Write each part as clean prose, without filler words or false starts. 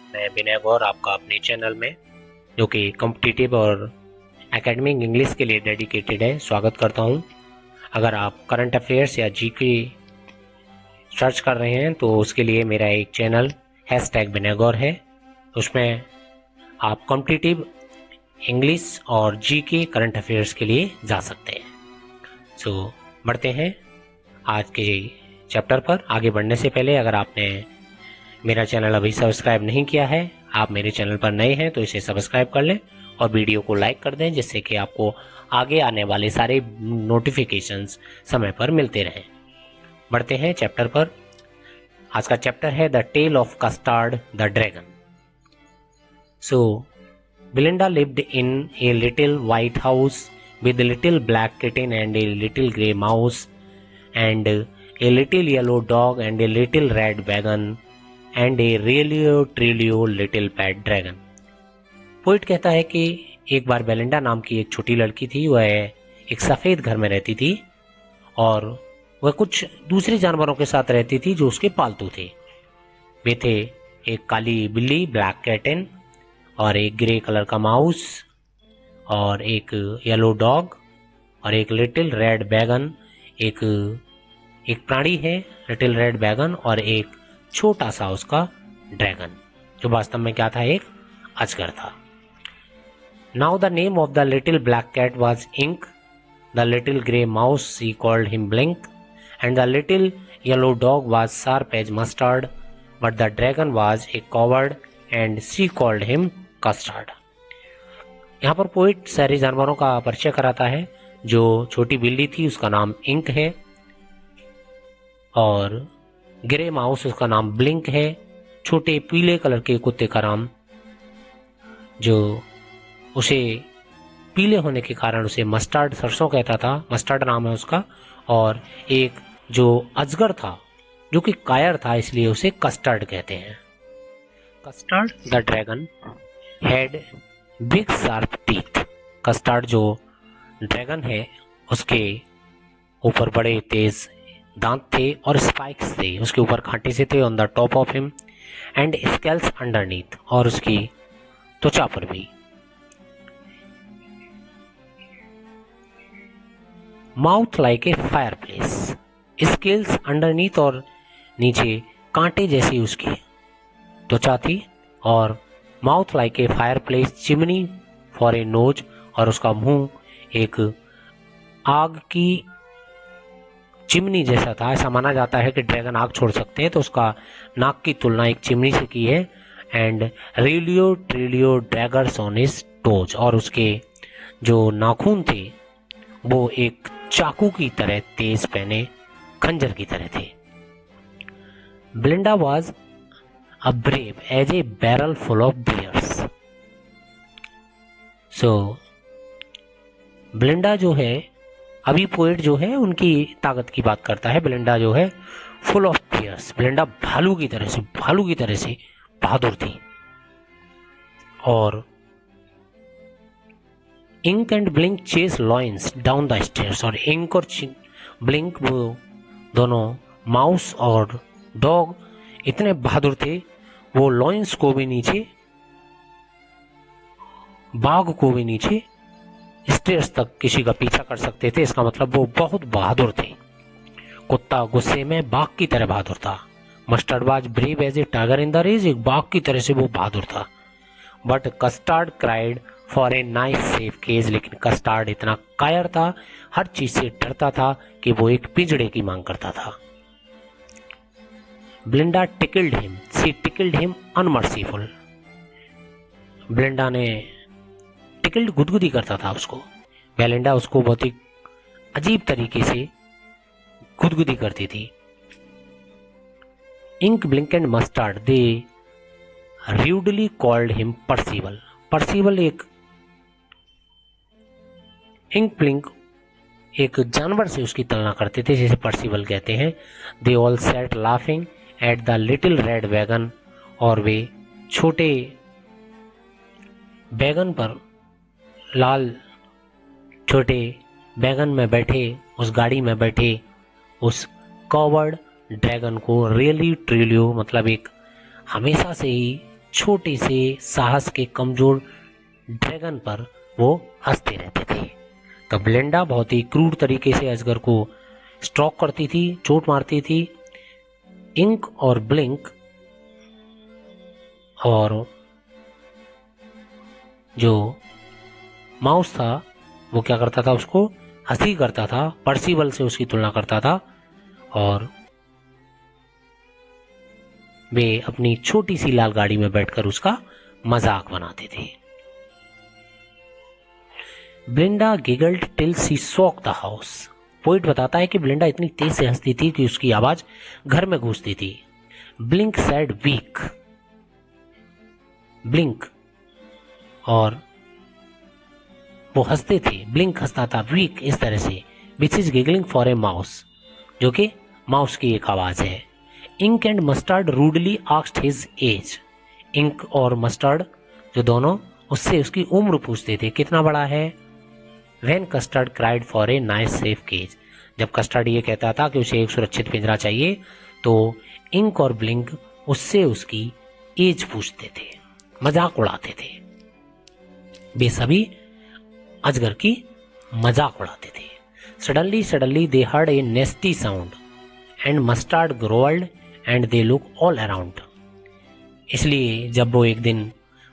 मैं विनय गौर आपका अपने चैनल में, जो कि कॉम्पिटिटिव और एकेडमिक इंग्लिश के लिए डेडिकेटेड है, स्वागत करता हूं। अगर आप करंट अफेयर्स या जीके सर्च कर रहे हैं तो उसके लिए मेरा एक चैनल विनय गौर है। उसमें आप कॉम्पिटिटिव इंग्लिश और जीके करंट अफेयर्स के लिए जा सकते हैं। बढ़ते हैं आज के चैप्टर पर। आगे बढ़ने से पहले अगर आपने मेरा चैनल अभी सब्सक्राइब नहीं किया है, आप मेरे चैनल पर नए हैं तो इसे सब्सक्राइब कर लें और वीडियो को लाइक कर दें, जिससे कि आपको आगे आने वाले सारे नोटिफिकेशंस समय पर मिलते रहें। बढ़ते हैं चैप्टर पर। आज का चैप्टर है the tale of Custard the dragon. Belinda lived in a little white house with a little black kitten and a little grey mouse and a little yellow dog and a little red wagon and a really little pet dragon। Poet कहता है कि एक बार Belinda नाम की एक छोटी लड़की थी। वह एक सफ़ेद घर में रहती थी और वह कुछ दूसरे जानवरों के साथ रहती थी जो उसके पालतू थे। वे थे एक काली बिल्ली ब्लैक कैटन और एक ग्रे कलर का माउस और एक येलो डॉग और एक लिटिल रेड बैगन। एक प्राणी है लिटिल रेड बैगन और एक छोटा सा उसका ड्रैगन, जो वास्तव में क्या था, एक अजगर था। Now the name of the little black cat was Ink, the little grey mouse she called him Blink and the little yellow dog was sharp as Mustard but the dragon was a coward and she called him Custard. यहाँ पर poet सारे जानवरों का परिचय कराता है। जो छोटी बिल्ली थी उसका नाम इंक है और ग्रे माउस उसका नाम ब्लिंक है। छोटे पीले कलर के कुत्ते का नाम, जो उसे पीले होने के कारण उसे मस्टर्ड, सरसों कहता था, मस्टर्ड नाम है उसका। और एक जो अजगर था जो कि कायर था, इसलिए उसे कस्टर्ड कहते हैं। Custard the dragon had big sharp teeth. Custard जो ड्रैगन है उसके ऊपर बड़े तेज दांत थे और स्पाइक्स थे, उसके ऊपर कांटे से थे। On the top of him and scales underneath, और उसकी त्वचा पर भी। Mouth like a fireplace, scales underneath, और नीचे कांटे जैसी उसकी त्वचा थी। और mouth like a fireplace, chimney for a nose, और उसका मुंह एक आग की चिमनी जैसा था। ऐसा माना जाता है कि ड्रैगन आग छोड़ सकते हैं, तो उसका नाक की तुलना एक चिमनी से की है। And ट्रिलियो draggers on his toes, और उसके जो नाखून थे वो एक चाकू की तरह तेज पहने खंजर की तरह थे। Belinda was a brave as a barrel full of bears. Belinda जो है, अभी पोएट जो है उनकी ताकत की बात करता है। ब्लिंडा जो है फुल ऑफ फियर्स, ब्लिंडा भालू की तरह से बहादुर थी। और Ink and Blink chase lions down the stairs, और इंक और ब्लिंक वो दोनों, माउस और डॉग, इतने बहादुर थे वो लॉयंस को भी नीचे, बाघ को भी नीचे स्टेयर्स तक किसी का पीछा कर सकते थे। इसका मतलब वो बहुत बहादुर थे। कुत्ता गुस्से में बाघ की तरह बहादुर था। Mustard was brave as a tiger in the race, एक बाघ की तरह से वो बहादुर था। But Custard cried for a nice safe cage, लेकिन कस्टर्ड इतना कायर था, हर चीज से डरता था कि वो एक पिंजड़े की मांग करता था। ब्लिंडा टिकल्ड हिम, सी टिकल्ड हिम अनमर्सीफुल। ब्लिंडा ने टिकल्ड, गुदगुदी करता था उसको। बेलिंडा उसको बहुत ही अजीब तरीके से गुदगुदी करती थी। Ink Blink and Mustard they rudely called him Percival. Percival एक, इंक ब्लिंक एक जानवर से उसकी तुलना करते थे, जिसे परसीवल कहते हैं। They all sat laughing at the little red wagon, और वे छोटे बैगन पर, लाल छोटे बैगन में बैठे, उस गाड़ी में बैठे उस कॉवर्ड ड्रैगन को रियली ट्रिलियो, मतलब एक हमेशा से ही छोटे से साहस के कमजोर ड्रैगन पर वो हंसते रहते थे। तब ब्लेंडा बहुत ही क्रूर तरीके से अजगर को स्ट्रोक करती थी, चोट मारती थी। इंक और ब्लिंक और जो माउस था वो क्या करता था, उसको हंसी करता था, पर्सिबल से उसकी तुलना करता था और वे अपनी छोटी सी लाल गाड़ी में बैठकर उसका मजाक बनाते थे। ब्लिंडा giggled till she shock the house. Poet बताता है कि ब्लिंडा इतनी तेज से हंसती थी कि उसकी आवाज घर में गूंजती थी। ब्लिंक सैड वीक, ब्लिंक और वो हंसते थे, ब्लिंक हंसता था, वीक इस तरह से, which is giggling for a mouse, जो कि माउस की एक आवाज है। Ink and Mustard rudely asked his age. Ink और मस्टर्ड जो दोनों उससे उसकी उम्र पूछते थे, कितना बड़ा है। When Custard cried for a nice safe cage. जब कस्टर्ड ये कहता था कि उसे एक सुरक्षित पिंजरा चाहिए तो इंक और ब्लिंक उससे उसकी एज पूछते थे, मजाक उड़ाते थे। वे सभी अजगर की मजाक उड़ाते थे। Suddenly they heard a नेस्टी sound and mustard growled and they look all around. इसलिए जब वो एक दिन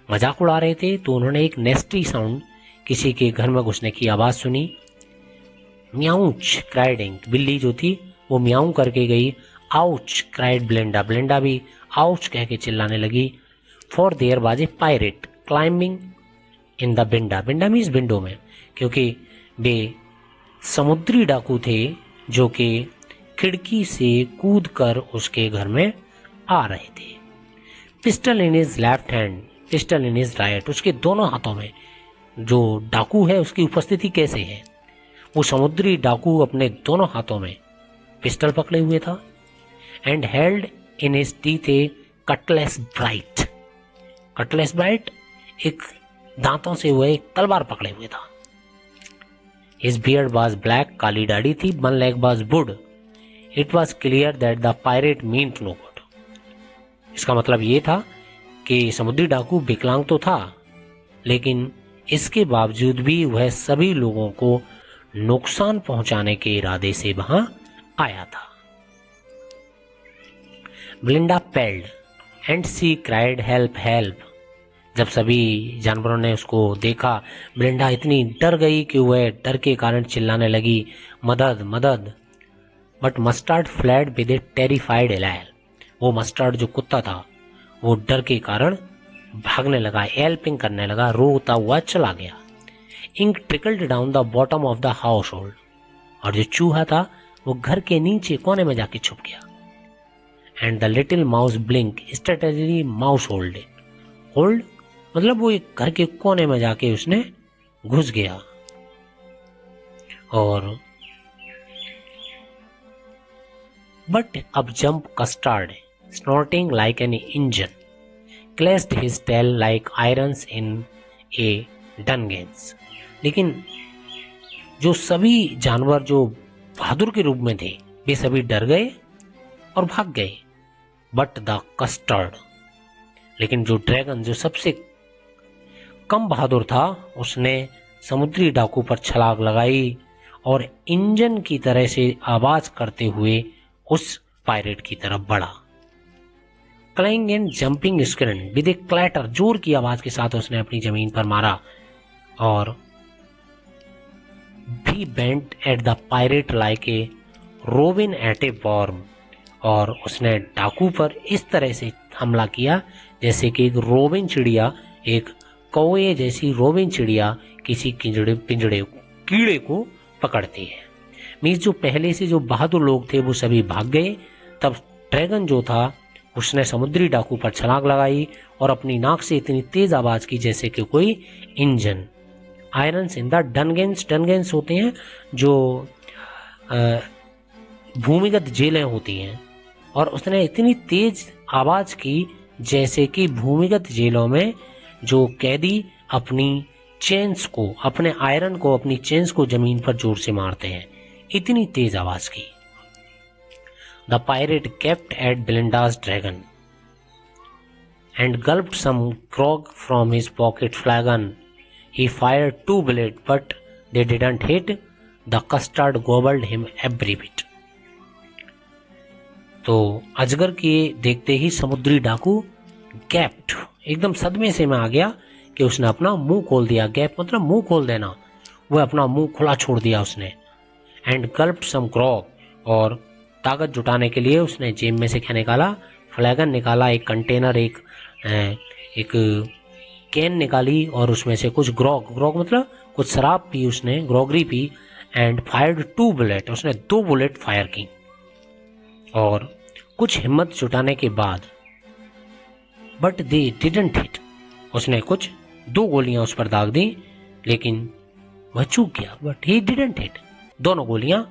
मजाक उड़ा रहे थे तो उन्होंने एक नेस्टी साउंड, किसी के घर में घुसने की आवाज सुनी। म्याऊच क्राइड इंक, बिल्ली जो थी वो म्याऊ करके गई। आउच क्राइड ब्लेंडा, ब्लेंडा भी आउच कह के चिल्लाने लगी। For there was a pirate climbing in the winda, winda means window में, क्योंकि वे समुद्री डाकू थे जो कि खिड़की से कूद कर उसके घर में आ रहे थे। Pistol in his left hand, pistol in his right, उसके दोनों हाथों में जो डाकू है उसकी उपस्थिति कैसे है। वो समुद्री डाकू अपने दोनों हाथों में पिस्टल पकड़े हुए था। And held in his teeth a cutlass bright, cutlass bright एक दांतों से हुए एक तलवार पकड़े हुए था। हिज बियर्ड वाज ब्लैक, काली दाढ़ी थी। One leg was wood. It was clear that the pirate meant no good. इसका मतलब ये था कि समुद्री डाकू विकलांग तो था, लेकिन इसके बावजूद भी वह सभी लोगों को नुकसान पहुंचाने के इरादे से वहां आया था। Belinda paled and she cried help help. जब सभी जानवरों ने उसको देखा, ब्लिंडा इतनी डर गई कि वह डर के कारण चिल्लाने लगी, मदद मदद। But mustard fled with A terrified allyl. वो मस्टर्ड जो कुत्ता था वो डर के कारण भागने लगा, एल्पिंग करने लगा, रोता हुआ चला गया। Ink trickled down the bottom of the household. और जो चूहा था वो घर के नीचे कोने में जाके छुप गया। And the little mouse blink strategy mouse hold. Hold मतलब वो एक घर के कोने में जाके उसने घुस गया और बट अब jump Custard snorting like an engine clashed his tail like irons in a dungeons. लेकिन जो सभी जानवर जो बहादुर के रूप में थे वे सभी डर गए और भाग गए। बट द कस्टर्ड, लेकिन जो ड्रैगन जो सबसे कम बहादुर था उसने समुद्री डाकू पर छलांग लगाई और इंजन की तरह से आवाज करते हुए उस पायरेट की तरफ बढ़ा। Kling and jumping screen with A clatter, जोर की आवाज के साथ उसने अपनी जमीन पर मारा और भी went at the pirate like a robin at a worm. और उसने डाकू पर इस तरह से हमला किया जैसे कि एक रोबिन चिड़िया, एक कौवे जैसी रोबिन चिड़िया किसी कीड़े को पकड़ती है। मीन्स जो पहले से जो बहादुर लोग थे वो सभी भाग गए। तब ड्रैगन जो था उसने समुद्री डाकू पर छलांग लगाई और अपनी नाक से इतनी तेज आवाज की जैसे कि कोई इंजन। आयरन्स इन द डनगेंस, डनगेंस होते हैं जो भूमिगत जेलें होती हैं, और उसने इतनी तेज आवाज की जैसे कि भूमिगत जेलों में जो कैदी अपनी चेन्स को, अपने आयरन को, अपनी चेन्स को जमीन पर जोर से मारते हैं, इतनी तेज आवाज की। The pirate kept at Belinda's dragon and gulped some grog from his pocket flagon. He fired 2 bullets, but they didn't hit. The custard gobbled him every bit. तो अजगर के देखते ही समुद्री डाकू गैप्ड, एकदम सदमे से में आ गया कि उसने अपना मुंह खोल दिया। गैप मतलब मुंह खोल देना, वह अपना मुंह खुला छोड़ दिया उसने। एंड गल्प्ड सम ग्रॉग, और ताकत जुटाने के लिए उसने जेब में से क्या निकाला, फ्लैगन निकाला, एक कंटेनर, एक कैन निकाली और उसमें से कुछ ग्रॉग मतलब कुछ शराब पी उसने, ग्रॉगरी पी। एंड फायर्ड 2 बुलेट, उसने 2 बुलेट फायर की। और कुछ हिम्मत जुटाने के बाद, बट दे डिडंट हिट, उसने कुछ 2 गोलियां उस पर दाग दी, लेकिन वह चूक गया। बट ही डिडंट हिट, दोनों गोलियां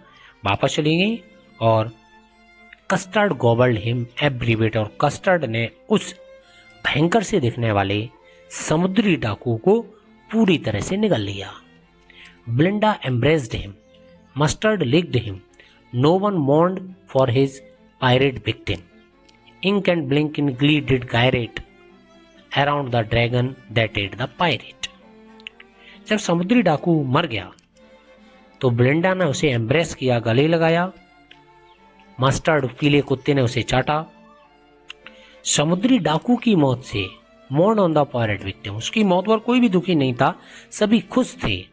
वापस चली गई। और कस्टर्ड गॉबल्ड हिम एवरी बिट, और कस्टर्ड ने उस भयंकर से दिखने वाले समुद्री डाकू को पूरी तरह से निगल लिया। Belinda embraced him, Mustard licked him, no one mourned for his pirate victim. Ink and blink in glee did gyrate around the dragon that ate the pirate. जब समुद्री डाकू मर गया तो ब्लिंडा ने उसे एम्ब्रेस किया, गले लगाया। मस्टर्ड पीले कुत्ते ने उसे चाटा। समुद्री डाकू की मौत से मोर्न ऑन द पायरेट विक्टिम, उसकी मौत पर कोई भी दुखी नहीं था, सभी खुश थे।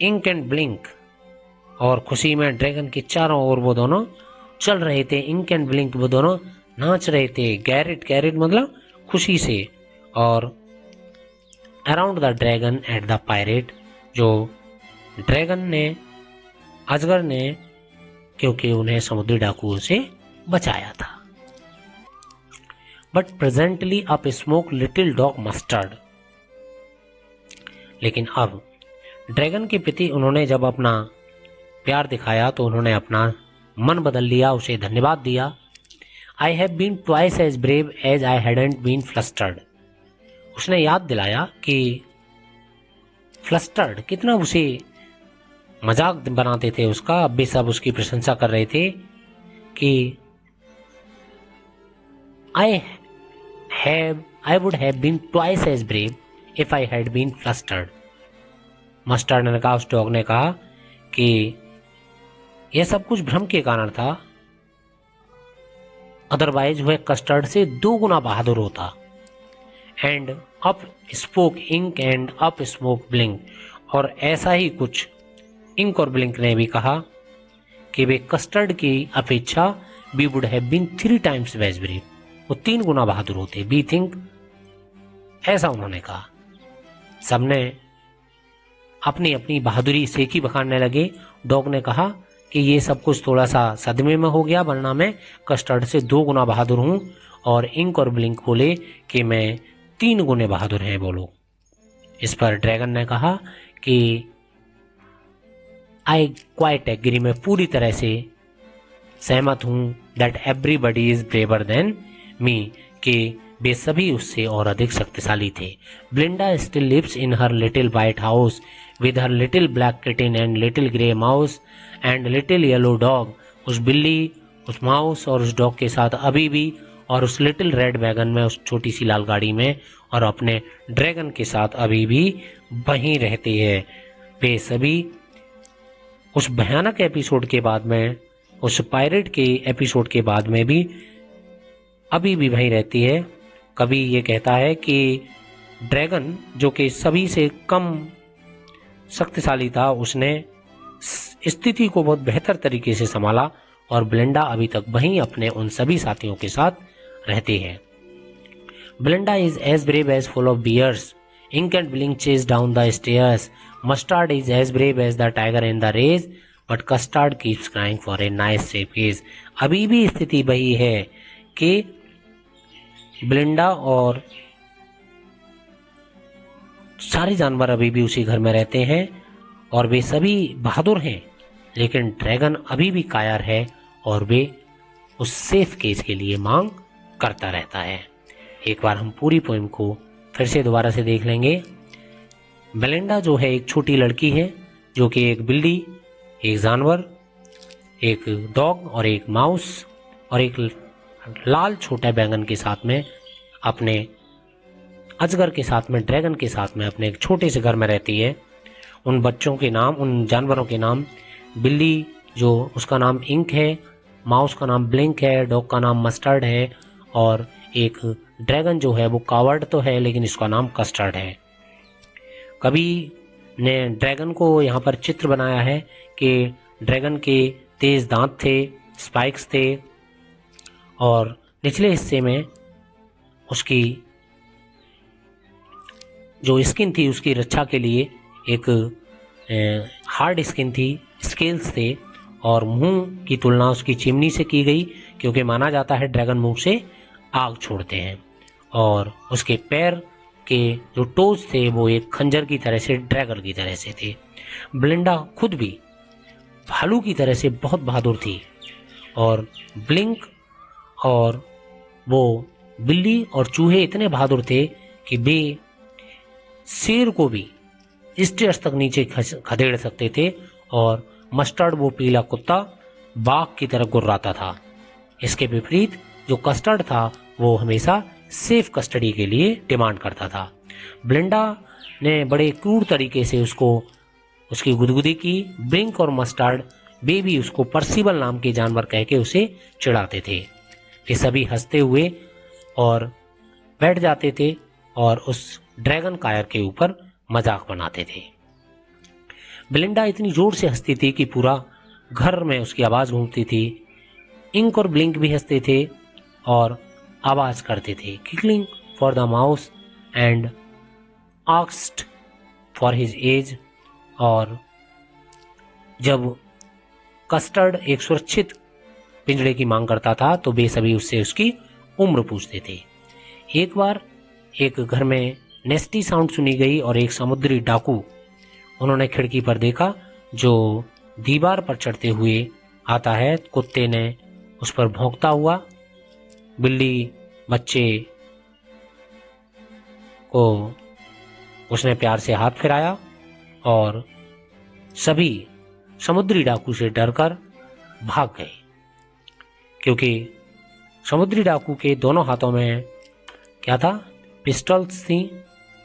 इंक एंड ब्लिंक, और खुशी में ड्रैगन के चारों ओर वो दोनों चल रहे थे। इंक एंड ब्लिंक, वो दोनों नाच रहे थे। गैरेट मतलब खुशी से। और around the dragon eight the pirate, जो ड्रैगन ने, अजगर ने, क्योंकि उन्हें समुद्री डाकुओं से बचाया था। But presently up smoke little dog mustard, लेकिन अब ड्रैगन के प्रति उन्होंने जब अपना प्यार दिखाया तो उन्होंने अपना मन बदल लिया, उसे धन्यवाद दिया। I have been twice as brave as I hadn't been flustered, उसने याद दिलाया कि फ्लस्टर्ड कितना उसे मजाक बनाते थे उसका। अब भी सब उसकी प्रशंसा कर रहे थे कि I would have been twice as brave if I had been flustered. Mustard ने कहा, उस डॉग ने कहा कि यह सब कुछ भ्रम के कारण था, अदरवाइज वह कस्टर्ड से 2 गुना बहादुर होता। And up spoke Ink and up smoke Blink, और ऐसा ही कुछ इंक और ब्लिंक ने भी कहा कि वे कस्टर्ड की अपेक्षा we would have been 3 times as brave, वो 3 गुना बहादुर होते। बी थिंक, ऐसा उन्होंने कहा। सबने अपनी अपनी बहादुरी सेकी बखानने लगे। डॉग ने कहा कि ये सब कुछ थोड़ा सा सदमे में हो गया, वरना मैं कस्टर्ड से 2 गुना बहादुर हूं। और इंक और ब्लिंक बोले कि मैं 3 गुने बहादुर हैं बोलो। इस पर ड्रैगन ने कहा कि आई क्वाइट एग्री, मैं पूरी तरह से सहमत हूं, that everybody is braver than me, कि वे सभी उससे और अधिक शक्तिशाली थे। Belinda still lives in her little white house with her little black kitten and little grey mouse and little yellow dog, उस बिल्ली, उस माउस और उस डॉग के साथ अभी भी, और उस लिटिल रेड वैगन में, उस छोटी सी लाल गाड़ी में, और अपने ड्रैगन के साथ अभी भी वहीं रहती है। वे सभी उस भयानक एपिसोड के बाद में, उस पायरेट के एपिसोड के बाद में भी अभी भी वहीं रहती है। कभी ये कहता है कि ड्रैगन, जो कि सभी से कम शक्तिशाली था, उसने स्थिति को बहुत बेहतर तरीके से संभाला, और ब्लिंडा अभी तक वहीं अपने उन सभी साथियों के साथ रहती है। Belinda is as brave as full of bears, Ink and Blink chase down the stairs, Mustard is as brave as the tiger in the race, but Custard keeps crying for a nice safe age. अभी भी स्थिति वही है कि ब्लिंडा और सारे जानवर अभी भी उसी घर में रहते हैं, और वे सभी बहादुर हैं, लेकिन ड्रैगन अभी भी कायर है, और वे उस सेफ केज के लिए मांग करता रहता है। एक बार हम पूरी पोएम को फिर से दोबारा से देख लेंगे। बेलिंडा जो है एक छोटी लड़की है, जो कि एक बिल्ली, एक जानवर, एक डॉग और एक माउस और एक लाल छोटा बैंगन के साथ में अपने अजगर के साथ में, ड्रैगन के साथ में अपने एक छोटे से घर में रहती है। उन बच्चों के नाम, उन जानवरों के नाम, बिल्ली जो उसका नाम इंक है, माउस का नाम ब्लिंक है, डॉग का नाम मस्टर्ड है, और एक ड्रैगन जो है वो कावर्ड तो है लेकिन इसका नाम कस्टर्ड है। कवि ने ड्रैगन को यहाँ पर चित्र बनाया है कि ड्रैगन के तेज दांत थे, स्पाइक्स थे, और निचले हिस्से में उसकी जो स्किन थी उसकी रक्षा के लिए एक हार्ड स्किन थी, स्केल्स थे, और मुंह की तुलना उसकी चिमनी से की गई क्योंकि माना जाता है ड्रैगन मुंह से आग छोड़ते हैं। और उसके पैर के जो टोज थे वो एक खंजर की तरह से, ड्रैगन की तरह से थे। ब्लिंडा खुद भी भालू की तरह से बहुत बहादुर थी, और ब्लिंक और वो बिल्ली और चूहे इतने बहादुर थे कि वे शेर को भी स्टेयर्स तक नीचे खदेड़ सकते थे, और मस्टर्ड वो पीला कुत्ता बाघ की तरह गुर्राता था। इसके विपरीत जो कस्टर्ड था वो हमेशा सेफ कस्टडी के लिए डिमांड करता था। ब्लिंडा ने बड़े क्रूर तरीके से उसकी गुदगुदी की। ब्लिंक और मस्टर्ड वे भी उसको पर्सिबल नाम के जानवर कह के उसे चिढ़ाते थे। वे सभी हंसते हुए और बैठ जाते थे और उस ड्रैगन कायर के ऊपर मजाक बनाते थे। ब्लिंडा इतनी जोर से हंसती थी कि पूरा घर में उसकी आवाज गूंजती थी। इंक और ब्लिंक भी हंसते थे और आवाज करते थे, cackling for the mouse and asked for his age. और जब कस्टर्ड एक सुरक्षित पिंजड़े की मांग करता था तो वे सभी उससे उसकी उम्र पूछते थे। एक बार एक घर में नेस्टी साउंड सुनी गई और एक समुद्री डाकू उन्होंने खिड़की पर देखा जो दीवार पर चढ़ते हुए आता है। कुत्ते ने उस पर भौंकता हुआ, बिल्ली बच्चे को उसने प्यार से हाथ फिराया और सभी समुद्री डाकू से डरकर भाग गए, क्योंकि समुद्री डाकू के दोनों हाथों में क्या था, पिस्टल्स थी,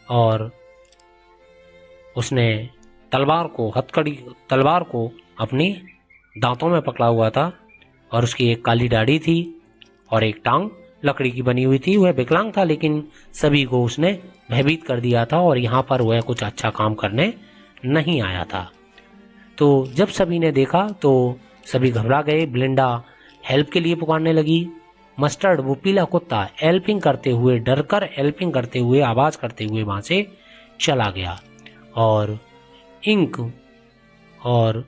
और उसने तलवार को अपनी दांतों में पकड़ा हुआ था, और उसकी एक काली दाढ़ी थी और एक टांग लकड़ी की बनी हुई थी। वह विकलांग था लेकिन सभी को उसने भयभीत कर दिया था और यहाँ पर वह कुछ अच्छा काम करने नहीं आया था। तो जब सभी ने देखा तो सभी घबरा गए। ब्लिंडा हेल्प के लिए पुकारने लगी। मस्टर्ड वो पीला कुत्ता एल्पिंग करते हुए, डरकर एल्पिंग करते हुए, आवाज करते हुए वहां से चला गया, और इंक और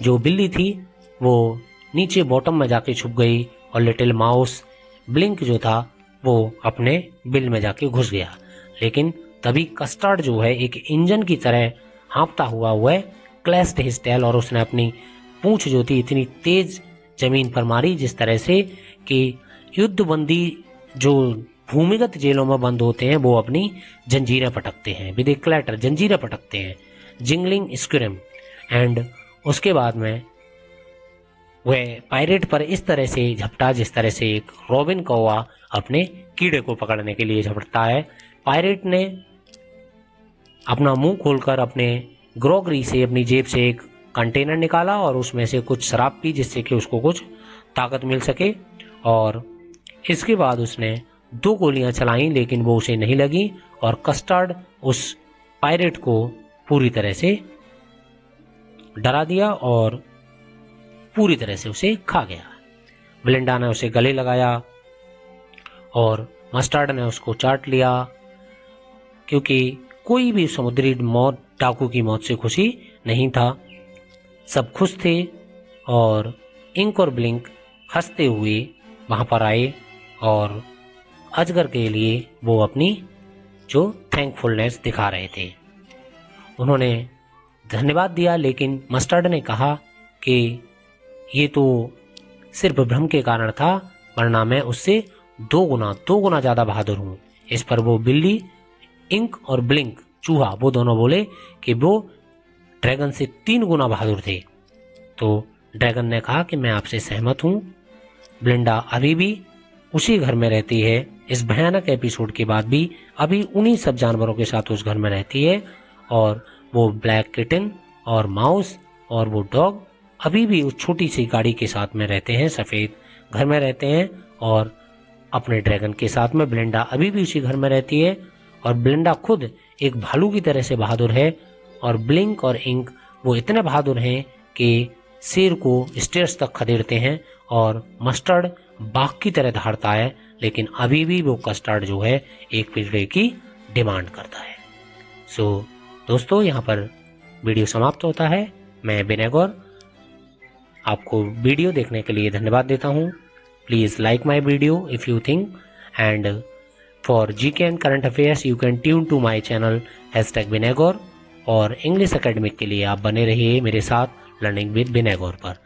जो बिल्ली थी वो नीचे बॉटम में जाके छुप गई, और लिटिल माउस ब्लिंक जो था वो अपने बिल में जाके घुस गया। लेकिन तभी कस्टर्ड जो है एक इंजन की तरह हाँफता हुआ वह क्लैस्ड हिज टेल, और उसने अपनी पूंछ जो थी इतनी तेज जमीन पर मारी जिस तरह से कि युद्धबंदी जो भूमिगत जेलों में बंद होते हैं वो अपनी जंजीरें पटकते हैं, विद ए क्लैटर, जंजीरें पटकते हैं, जिंगलिंग स्क्रिम। एंड उसके बाद में वह पायरेट पर इस तरह से झपटा जिस तरह से एक रॉबिन कौवा अपने कीड़े को पकड़ने के लिए झपटता है। पायरेट ने अपना मुंह खोलकर अपने ग्रोगरी से, अपनी जेब से एक कंटेनर निकाला और उसमें से कुछ शराब पी जिससे कि उसको कुछ ताकत मिल सके, और इसके बाद उसने 2 गोलियां चलाई लेकिन वो उसे नहीं लगी, और कस्टर्ड उस पायरेट को पूरी तरह से डरा दिया और पूरी तरह से उसे खा गया। ब्लिंडा ने उसे गले लगाया और मस्टर्ड ने उसको चाट लिया, क्योंकि कोई भी समुद्री मौत, डाकू की मौत से खुशी नहीं था। सब खुश थे और इंक और ब्लिंक हंसते हुए वहां पर आए और अजगर के लिए वो अपनी जो थैंकफुलनेस दिखा रहे थे। उन्होंने धन्यवाद दिया, लेकिन मस्टर्ड ने कहा कि ये तो सिर्फ भ्रम के कारण था, वरना मैं उससे 2 गुना ज्यादा बहादुर हूं। इस पर वो बिल्ली, इंक और ब्लिंक चूहा वो दोनों बोले कि वो ड्रैगन से 3 गुना बहादुर थे। तो ड्रैगन ने कहा कि मैं आपसे सहमत हूं। ब्लिंडा अभी भी उसी घर में रहती है। इस भयानक एपिसोड के बाद भी अभी उन्हीं सब जानवरों के साथ उस घर में रहती है और वो ब्लैक किटन और माउस और वो डॉग अभी भी उस छोटी सी गाड़ी के साथ में रहते हैं, सफेद घर में रहते हैं। और अपने ड्रैगन के साथ में ब्लिंडा अभी भी उसी घर में रहती है और ब्लिंडा खुद एक भालू की तरह से बहादुर है और ब्लिंक और इंक वो इतने बहादुर हैं कि शेर को स्टेयर्स तक खदेड़ते हैं और मस्टर्ड बाघ की तरह दहाड़ता है, लेकिन अभी भी वो कस्टर्ड जो है एक पिंजरे की डिमांड करता है। सो दोस्तों, यहाँ पर वीडियो समाप्त होता है। मैं विनय आपको वीडियो देखने के लिए धन्यवाद देता हूँ। Please like my video if you think, and for GK and current affairs you can tune to my channel #Vinay. और इंग्लिश एकेडमिक के लिए आप बने रहिए मेरे साथ लर्निंग विद विनय पर।